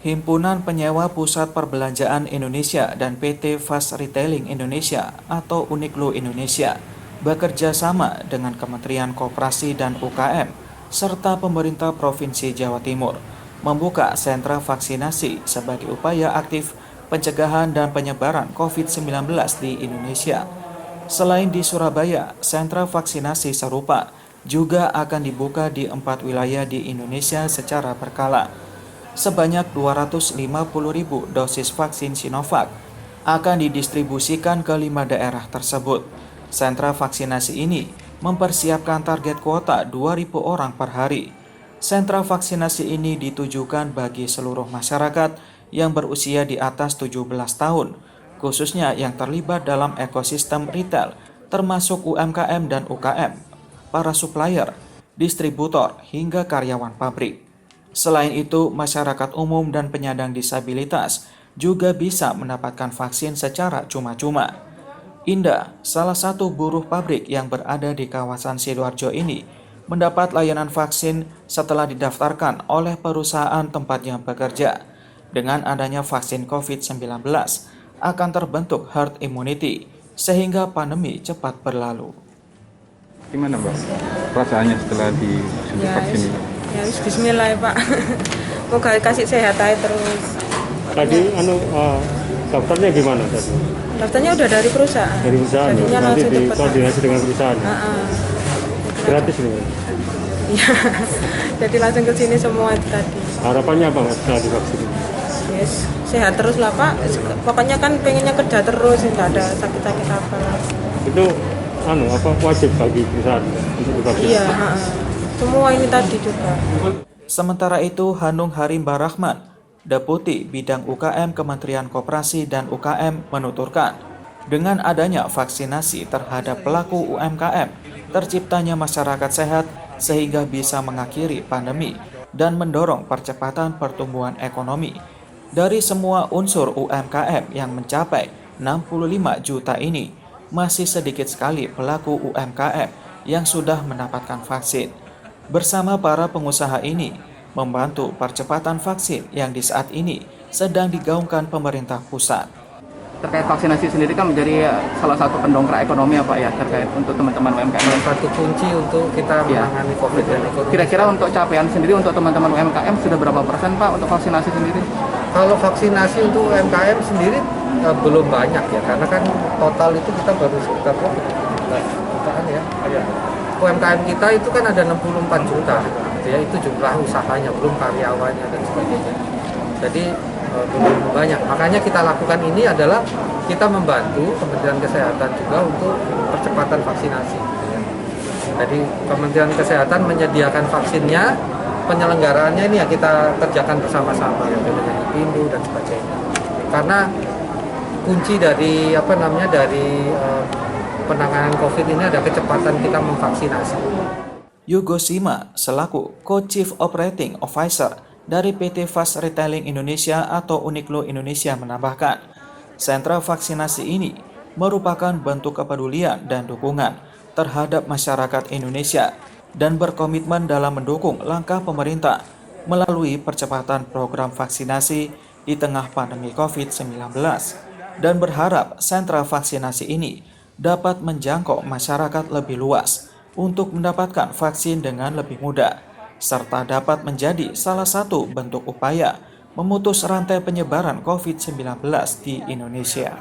Himpunan Penyewa Pusat Perbelanjaan Indonesia dan PT Fast Retailing Indonesia atau Uniqlo Indonesia bekerja sama dengan Kementerian Koperasi dan UKM serta pemerintah Provinsi Jawa Timur membuka sentra vaksinasi sebagai upaya aktif pencegahan dan penyebaran COVID-19 di Indonesia. Selain di Surabaya, sentra vaksinasi serupa juga akan dibuka di 4 wilayah di Indonesia secara berkala. Sebanyak 250.000 dosis vaksin Sinovac akan didistribusikan ke 5 daerah tersebut. Sentra vaksinasi ini mempersiapkan target kuota 2.000 orang per hari. Sentra vaksinasi ini ditujukan bagi seluruh masyarakat yang berusia di atas 17 tahun, khususnya yang terlibat dalam ekosistem retail, termasuk UMKM dan UKM, para supplier, distributor, hingga karyawan pabrik. Selain itu, masyarakat umum dan penyandang disabilitas juga bisa mendapatkan vaksin secara cuma-cuma. Indah, salah satu buruh pabrik yang berada di kawasan Sidoarjo ini, mendapat layanan vaksin setelah didaftarkan oleh perusahaan tempatnya bekerja. Dengan adanya vaksin COVID-19, akan terbentuk herd immunity, sehingga pandemi cepat berlalu. Gimana Mbak perasaannya setelah disuntik vaksin ini? Ya bismillah ya Pak. Moga kasih sehat aja terus. Tadi daftarnya gimana tadi? Daftarnya udah dari perusahaan. Dari perusahaan. Jadinya Nanti langsung cepet. dikoordinasi dengan perusahaan. Gratis ini. Iya. Jadi langsung ke sini semua itu tadi. Harapannya apa Mas setelah divaksin? Yes, sehat terus lah Pak. Pokoknya kan pengennya kerja terus, nggak ada sakit-sakit apa. Itu wajib bagi perusahaan untuk divaksin? Iya. Semua ini tadi juga. Sementara itu, Hanung Harimba Rahman, Deputi Bidang UKM Kementerian Koperasi dan UKM menuturkan, dengan adanya vaksinasi terhadap pelaku UMKM, terciptanya masyarakat sehat sehingga bisa mengakhiri pandemi dan mendorong percepatan pertumbuhan ekonomi. Dari semua unsur UMKM yang mencapai 65 juta ini, masih sedikit sekali pelaku UMKM yang sudah mendapatkan vaksin. Bersama para pengusaha ini, membantu percepatan vaksin yang di saat ini sedang digaungkan pemerintah pusat. Terkait vaksinasi sendiri kan menjadi salah satu pendongkrak ekonomi ya Pak ya, terkait untuk teman-teman UMKM. Satu kunci untuk kita menangani COVID dan ekonomi. Kira-kira untuk capaian sendiri untuk teman-teman UMKM sudah berapa persen Pak untuk vaksinasi sendiri? Kalau vaksinasi untuk UMKM sendiri belum banyak ya, karena kan total itu kita baru sekitar jutaan ya. UMKM kita itu kan ada 64 juta, ya itu jumlah usahanya, belum karyawannya dan sebagainya. Jadi belum banyak. Makanya kita lakukan ini adalah kita membantu Kementerian Kesehatan juga untuk percepatan vaksinasi. Jadi Kementerian Kesehatan menyediakan vaksinnya, penyelenggaraannya ini ya kita kerjakan bersama-sama ya dengan Ipindo dan sebagainya. Karena kunci dari penanganan COVID ini ada kecepatan kita memvaksinasi. Yugo Sima selaku Co-Chief Operating Officer dari PT Fast Retailing Indonesia atau Uniqlo Indonesia menambahkan, sentra vaksinasi ini merupakan bentuk kepedulian dan dukungan terhadap masyarakat Indonesia dan berkomitmen dalam mendukung langkah pemerintah melalui percepatan program vaksinasi di tengah pandemi COVID-19 dan berharap sentra vaksinasi ini dapat menjangkau masyarakat lebih luas untuk mendapatkan vaksin dengan lebih mudah, serta dapat menjadi salah satu bentuk upaya memutus rantai penyebaran COVID-19 di Indonesia.